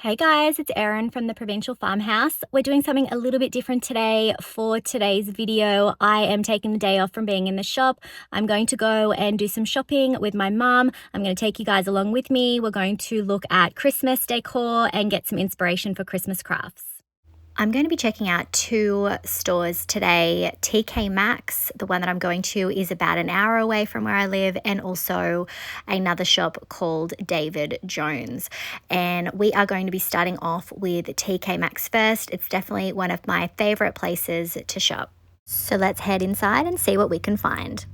Hey guys, it's Erin from the Provincial Farmhouse. We're doing something a little bit different today for today's video. I am taking the day off from being in the shop. I'm going to go and do some shopping with my mum. I'm going to take you guys along with me. We're going to look at Christmas decor and get some inspiration for Christmas crafts. I'm going to be checking out two stores today. Tkmaxx, the one that I'm going to, is about an hour away from where I live, and also another shop called David Jones. And we are going to be starting off with Tkmaxx first. It's definitely one of my favorite places to shop. So let's head inside and see what we can find.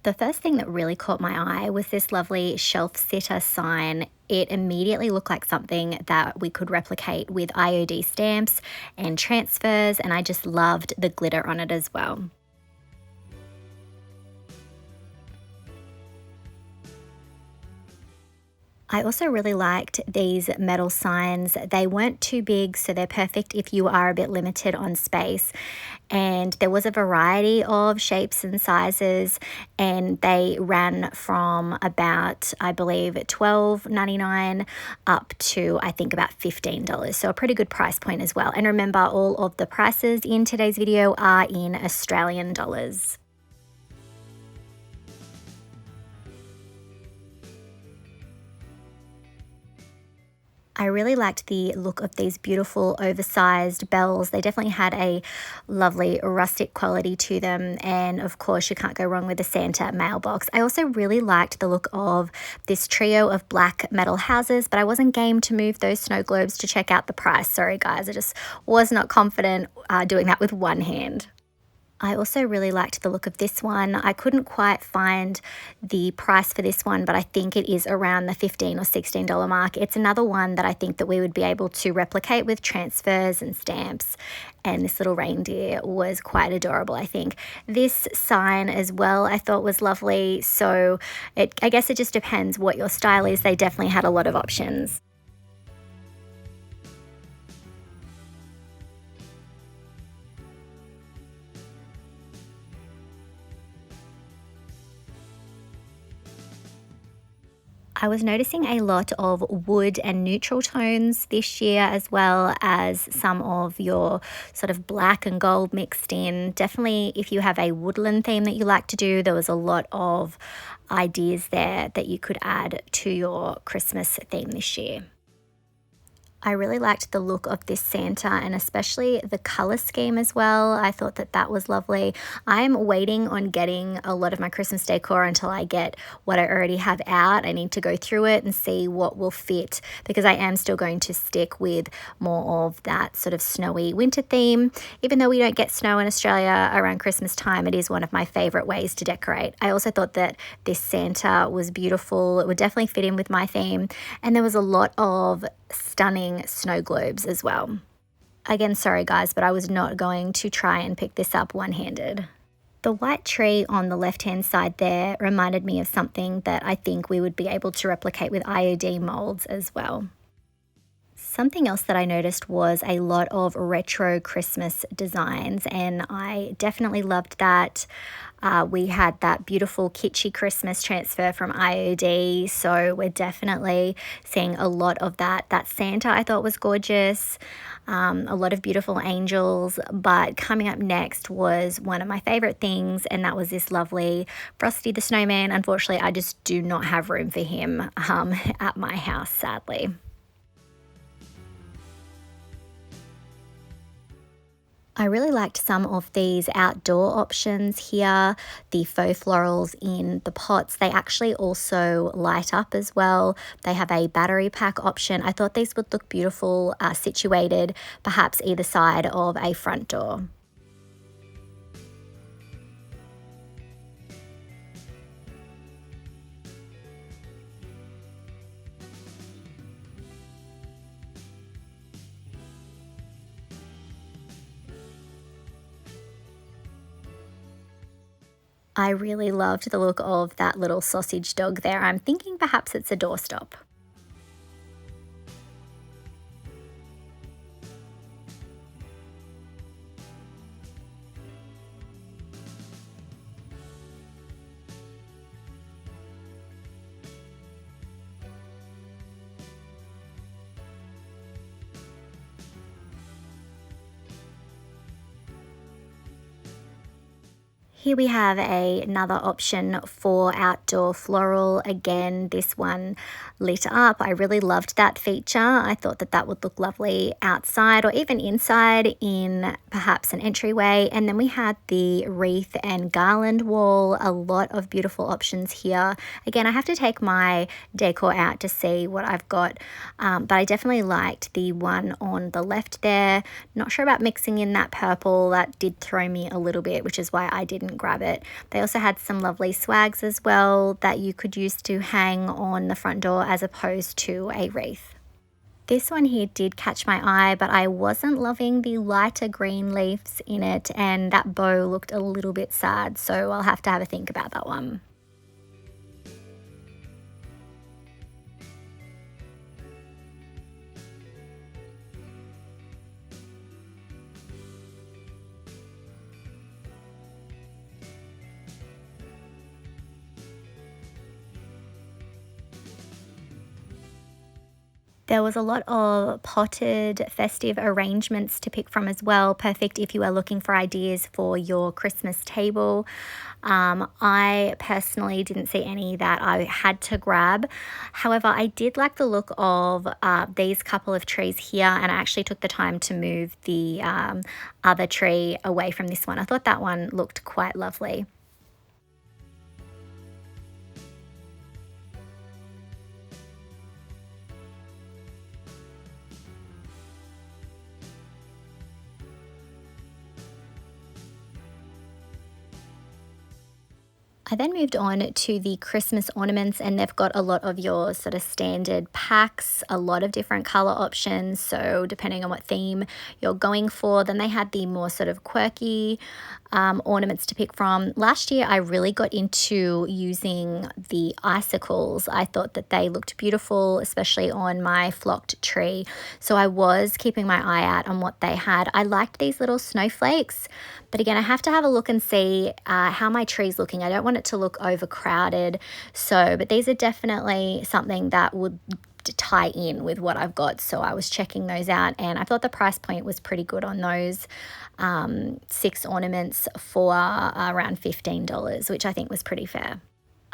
The first thing that really caught my eye was this lovely shelf sitter sign. It immediately looked like something that we could replicate with IOD stamps and transfers, and I just loved the glitter on it as well. I also really liked these metal signs. They weren't too big, so they're perfect if you are a bit limited on space. And there was a variety of shapes and sizes, and they ran from about, I believe, $12.99 up to, I think, about $15. So a pretty good price point as well. And remember, all of the prices in today's video are in Australian dollars. I really liked the look of these beautiful oversized bells. They definitely had a lovely rustic quality to them. And of course, you can't go wrong with the Santa mailbox. I also really liked the look of this trio of black metal houses, but I wasn't game to move those snow globes to check out the price. Sorry guys, I just was not confident doing that with one hand. I also really liked the look of this one. I couldn't quite find the price for this one, but I think it is around the $15 or $16 mark. It's another one that I think that we would be able to replicate with transfers and stamps. And this little reindeer was quite adorable, I think. This sign as well I thought was lovely. So I guess it just depends what your style is. They definitely had a lot of options. I was noticing a lot of wood and neutral tones this year, as well as some of your sort of black and gold mixed in. Definitely, if you have a woodland theme that you like to do, there was a lot of ideas there that you could add to your Christmas theme this year. I really liked the look of this Santa, and especially the color scheme as well. I thought that that was lovely. I'm waiting on getting a lot of my Christmas decor until I get what I already have out. I need to go through it and see what will fit, because I am still going to stick with more of that sort of snowy winter theme. Even though we don't get snow in Australia around Christmas time, it is one of my favorite ways to decorate. I also thought that this Santa was beautiful. It would definitely fit in with my theme, and there was a lot of stunning snow globes as well. Again, sorry guys, but I was not going to try and pick this up one-handed. The white tree on the left-hand side there reminded me of something that I think we would be able to replicate with IOD molds as well. Something else that I noticed was a lot of retro Christmas designs, and I definitely loved that. We had that beautiful kitschy Christmas transfer from IOD, so we're definitely seeing a lot of that. That Santa I thought was gorgeous, a lot of beautiful angels, but coming up next was one of my favorite things, and that was this lovely Frosty the Snowman. Unfortunately, I just do not have room for him at my house, sadly. I really liked some of these outdoor options here, the faux florals in the pots. They actually also light up as well. They have a battery pack option. I thought these would look beautiful situated perhaps either side of a front door. I really loved the look of that little sausage dog there. I'm thinking perhaps it's a doorstop. Here we have another option for outdoor floral. Again, this one lit up. I really loved that feature. I thought that that would look lovely outside or even inside in perhaps an entryway. And then we had the wreath and garland wall. A lot of beautiful options here. Again, I have to take my decor out to see what I've got, but I definitely liked the one on the left there. Not sure about mixing in that purple. That did throw me a little bit, which is why I didn't grab it. They also had some lovely swags as well that you could use to hang on the front door as opposed to a wreath. This one here did catch my eye, but I wasn't loving the lighter green leaves in it, and that bow looked a little bit sad, so I'll have to have a think about that one. There was a lot of potted festive arrangements to pick from as well. Perfect if you are looking for ideas for your Christmas table. I personally didn't see any that I had to grab. However, I did like the look of these couple of trees here, and I actually took the time to move the other tree away from this one. I thought that one looked quite lovely. I then moved on to the Christmas ornaments, and they've got a lot of your sort of standard packs, a lot of different color options. So depending on what theme you're going for, then they had the more sort of quirky ornaments to pick from. Last year, I really got into using the icicles. I thought that they looked beautiful, especially on my flocked tree. So I was keeping my eye out on what they had. I liked these little snowflakes, but again, I have to have a look and see how my tree's looking. I don't want it to look overcrowded. So, but these are definitely something that would tie in with what I've got. So I was checking those out, and I thought the price point was pretty good on those 6 ornaments for around $15, which I think was pretty fair.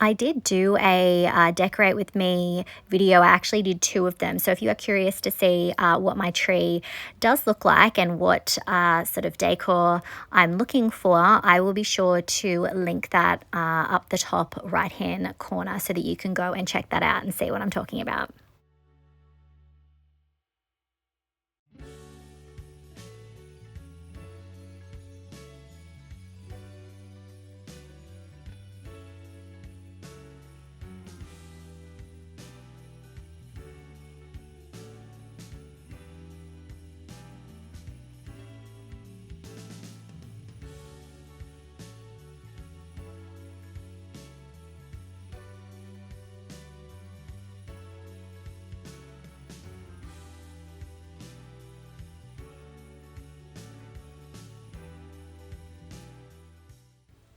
I did do a decorate with me video. I actually did 2 of them. So if you are curious to see what my tree does look like and what sort of decor I'm looking for, I will be sure to link that up the top right hand corner so that you can go and check that out and see what I'm talking about.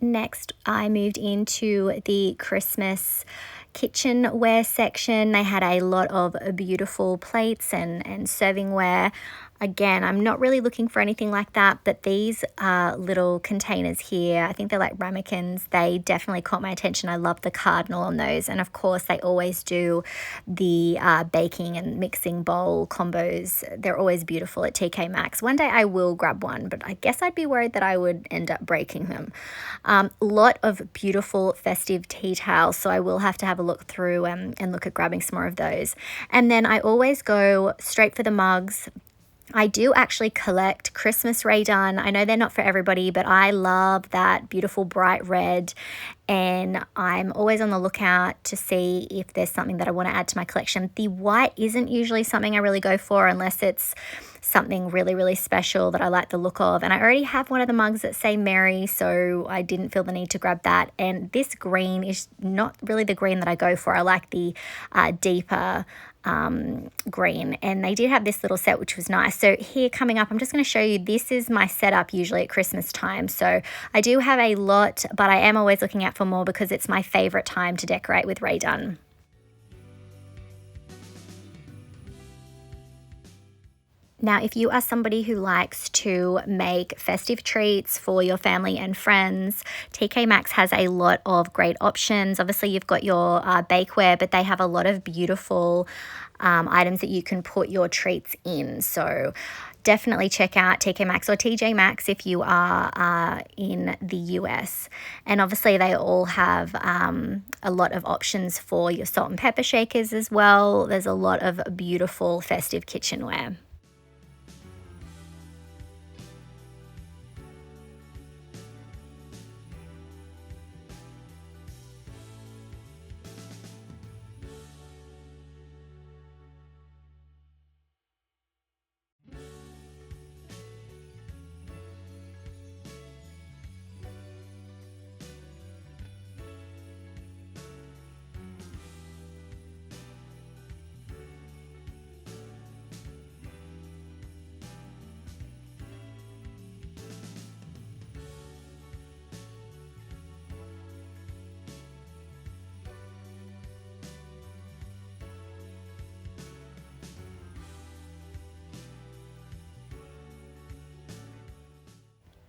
Next, I moved into the Christmas kitchenware section. They had a lot of beautiful plates and servingware. Again, I'm not really looking for anything like that, but these little containers here, I think they're like ramekins, they definitely caught my attention. I love the cardinal on those. And of course, they always do the baking and mixing bowl combos. They're always beautiful at Tkmaxx. One day I will grab one, but I guess I'd be worried that I would end up breaking them. A lot of beautiful festive tea towels, so I will have to have a look through and look at grabbing some more of those. And then I always go straight for the mugs. I do actually collect Christmas Raydon. I know they're not for everybody, but I love that beautiful bright red, and I'm always on the lookout to see if there's something that I want to add to my collection. The white isn't usually something I really go for unless it's something really, really special that I like the look of. And I already have one of the mugs that say Merry, so I didn't feel the need to grab that. And this green is not really the green that I go for. I like the deeper green, and they did have this little set which was nice. So here coming up, I'm just going to show you, this is my setup usually at Christmas time. So I do have a lot, but I am always looking out for more because it's my favorite time to decorate with Raydon. Now, if you are somebody who likes to make festive treats for your family and friends, Tkmaxx has a lot of great options. Obviously, you've got your bakeware, but they have a lot of beautiful items that you can put your treats in. So definitely check out Tkmaxx or TJ Maxx if you are in the US. And obviously, they all have a lot of options for your salt and pepper shakers as well. There's a lot of beautiful festive kitchenware.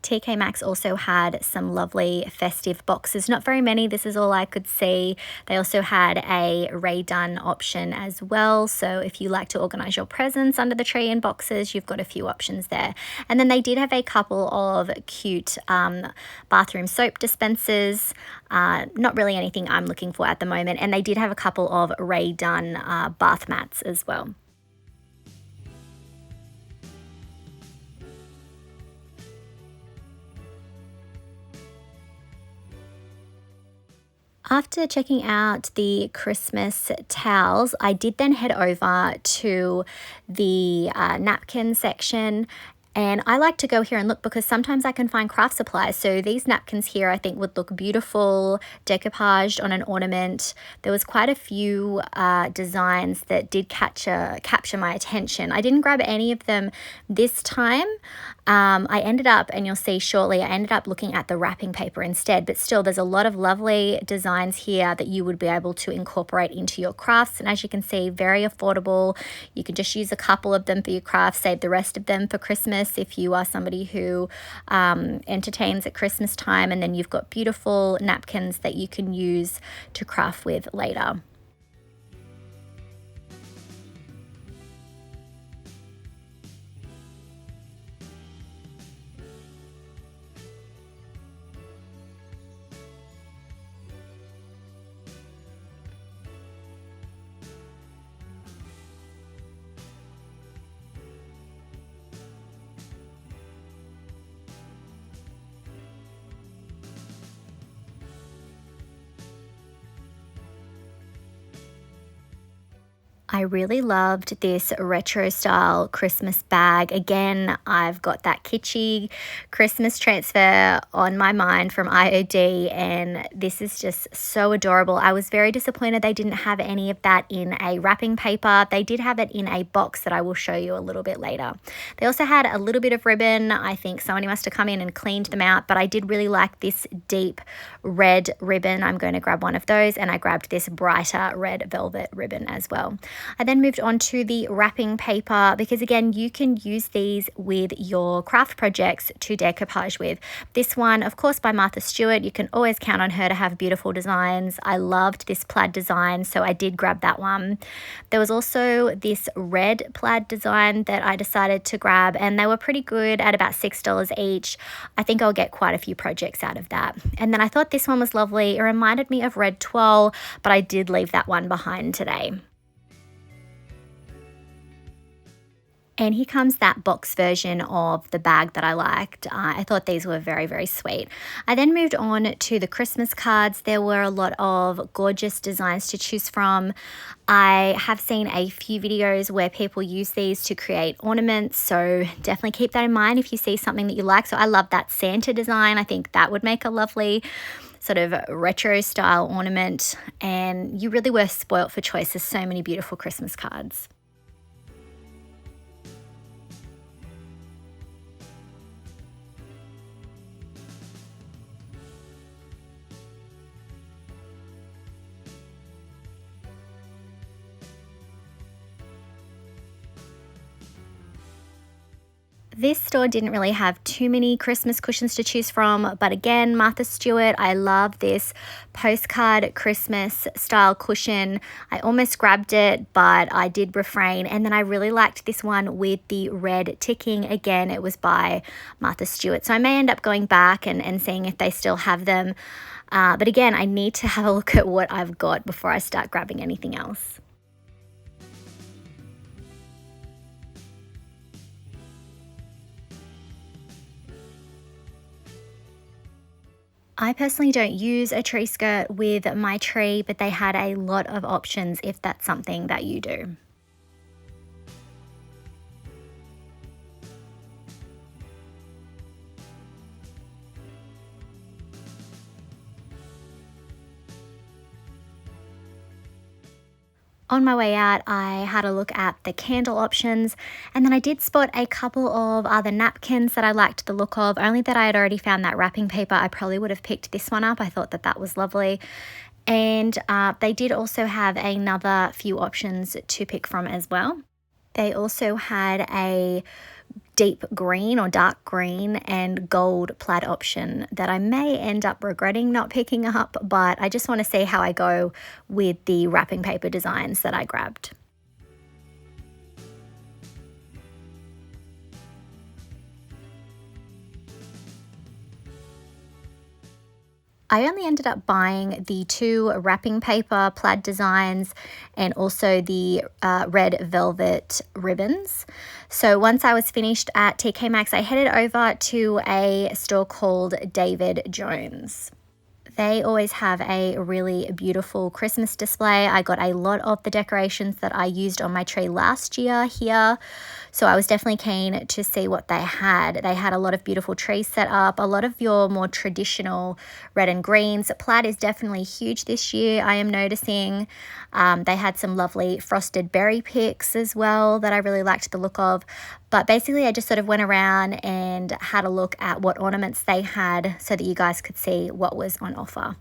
Tkmaxx also had some lovely festive boxes, not very many, this is all I could see. They also had a redone option as well, so if you like to organize your presents under the tree in boxes, you've got a few options there. And then they did have a couple of cute bathroom soap dispensers, not really anything I'm looking for at the moment, and they did have a couple of redone bath mats as well. After checking out the Christmas towels, I did then head over to the napkin section. And I like to go here and look because sometimes I can find craft supplies. So these napkins here I think would look beautiful, decoupaged on an ornament. There was quite a few designs that did capture my attention. I didn't grab any of them this time. I ended up, and you'll see shortly, I ended up looking at the wrapping paper instead, but still there's a lot of lovely designs here that you would be able to incorporate into your crafts. And as you can see, very affordable. You can just use a couple of them for your crafts, save the rest of them for Christmas if you are somebody who entertains at Christmas time, and then you've got beautiful napkins that you can use to craft with later. I really loved this retro style Christmas bag. Again, I've got that kitschy Christmas transfer on my mind from IOD, and this is just so adorable. I was very disappointed they didn't have any of that in a wrapping paper. They did have it in a box that I will show you a little bit later. They also had a little bit of ribbon. I think somebody must have come in and cleaned them out, but I did really like this deep red ribbon. I'm going to grab one of those, and I grabbed this brighter red velvet ribbon as well. I then moved on to the wrapping paper because again, you can use these with your craft projects to decoupage with. This one, of course, by Martha Stewart. You can always count on her to have beautiful designs. I loved this plaid design, so I did grab that one. There was also this red plaid design that I decided to grab, and they were pretty good at about $6 each. I think I'll get quite a few projects out of that. And then I thought this one was lovely. It reminded me of red twirl, but I did leave that one behind today. And here comes that box version of the bag that I liked. I thought these were very, very sweet. I then moved on to the Christmas cards. There were a lot of gorgeous designs to choose from. I have seen a few videos where people use these to create ornaments, so definitely keep that in mind if you see something that you like. So I love that Santa design. I think that would make a lovely sort of retro style ornament, and you really were spoilt for choice. There's so many beautiful Christmas cards. This store didn't really have too many Christmas cushions to choose from, but again, Martha Stewart, I love this postcard Christmas style cushion. I almost grabbed it, but I did refrain. And then I really liked this one with the red ticking. Again, it was by Martha Stewart. So I may end up going back and seeing if they still have them. But again, I need to have a look at what I've got before I start grabbing anything else. I personally don't use a tree skirt with my tree, but they had a lot of options if that's something that you do. On my way out, I had a look at the candle options, and then I did spot a couple of other napkins that I liked the look of. Only that I had already found that wrapping paper, I probably would have picked this one up. I thought that that was lovely. And they did also have another few options to pick from as well. They also had a deep green or dark green and gold plaid option that I may end up regretting not picking up, but I just want to see how I go with the wrapping paper designs that I grabbed. I only ended up buying the two wrapping paper plaid designs and also the red velvet ribbons. So once I was finished at Tkmaxx, I headed over to a store called David Jones. They always have a really beautiful Christmas display. I got a lot of the decorations that I used on my tree last year here. So I was definitely keen to see what they had. They had a lot of beautiful trees set up, a lot of your more traditional red and greens. Plaid is definitely huge this year, I am noticing. They had some lovely frosted berry picks as well that I really liked the look of. But basically I just sort of went around and had a look at what ornaments they had so that you guys could see what was on offer.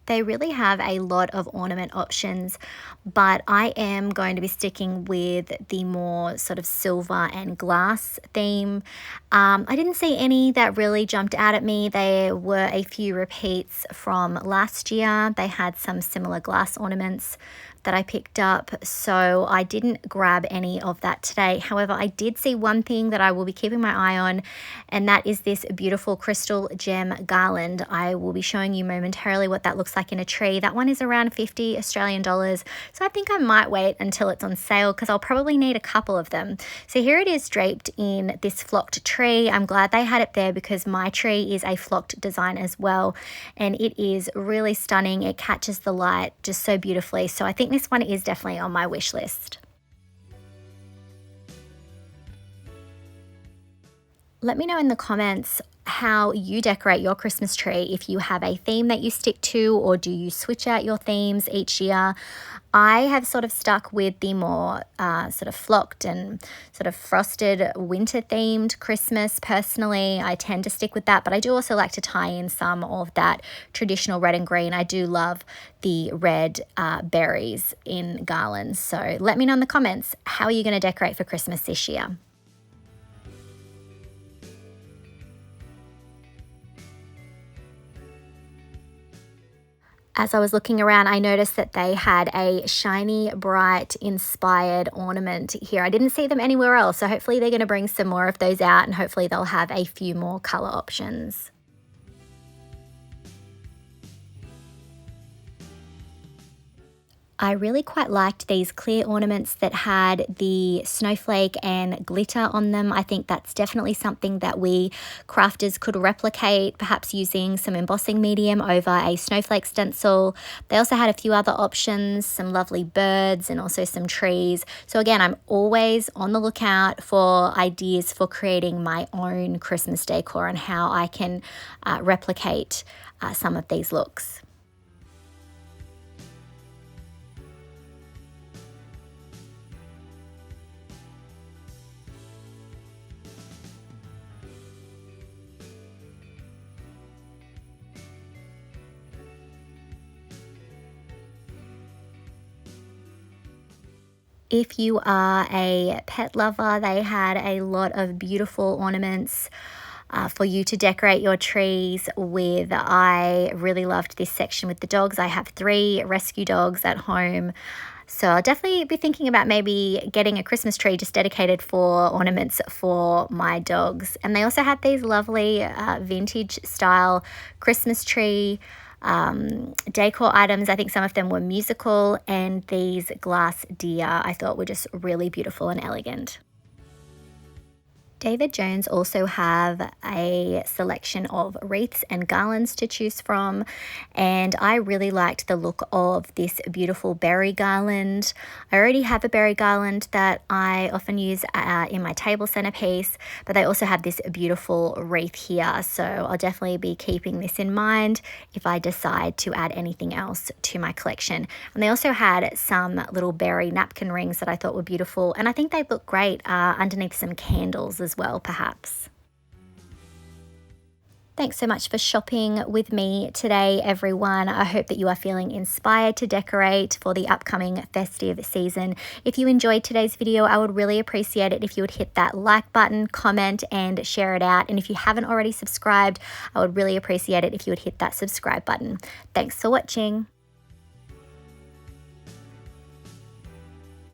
They really have a lot of ornament options, but I am going to be sticking with the more sort of silver and glass theme. I didn't see any that really jumped out at me. There were a few repeats from last year. They had some similar glass ornaments that I picked up, so I didn't grab any of that today. However, I did see one thing that I will be keeping my eye on, and that is this beautiful crystal gem garland. I will be showing you momentarily what that looks like in a tree. That one is around 50 Australian dollars, so I think I might wait until it's on sale because I'll probably need a couple of them. So here it is draped in this flocked tree. I'm glad they had it there because my tree is a flocked design as well, and it is really stunning. It catches the light just so beautifully, so I think this one is definitely on my wish list. Let me know in the comments how you decorate your Christmas tree, if you have a theme that you stick to, or do you switch out your themes each year. I have sort of stuck with the more sort of flocked and sort of frosted winter themed Christmas. Personally, I tend to stick with that, but I do also like to tie in some of that traditional red and green. I do love the red berries in garlands. So let me know in the comments, how are you going to decorate for Christmas this year? As I was looking around, I noticed that they had a shiny, bright, inspired ornament here. I didn't see them anywhere else, so hopefully they're going to bring some more of those out, and hopefully they'll have a few more color options. I really quite liked these clear ornaments that had the snowflake and glitter on them. I think that's definitely something that we crafters could replicate, perhaps using some embossing medium over a snowflake stencil. They also had a few other options, some lovely birds and also some trees. So again, I'm always on the lookout for ideas for creating my own Christmas decor and how I can replicate some of these looks. If you are a pet lover, they had a lot of beautiful ornaments for you to decorate your trees with. I really loved this section with the dogs. I have 3 rescue dogs at home. So I'll definitely be thinking about maybe getting a Christmas tree just dedicated for ornaments for my dogs. And they also had these lovely vintage style Christmas tree decor items. I think some of them were musical, and these glass deer I thought were just really beautiful and elegant. David Jones also have a selection of wreaths and garlands to choose from, and I really liked the look of this beautiful berry garland. I already have a berry garland that I often use in my table centerpiece, but they also have this beautiful wreath here, so I'll definitely be keeping this in mind if I decide to add anything else to my collection. And they also had some little berry napkin rings that I thought were beautiful, and I think they look great underneath some candles as well, perhaps. Thanks so much for shopping with me today, everyone. I hope that you are feeling inspired to decorate for the upcoming festive season. If you enjoyed today's video, I would really appreciate it if you would hit that like button, comment, and share it out. And if you haven't already subscribed, I would really appreciate it if you would hit that subscribe button. Thanks for watching.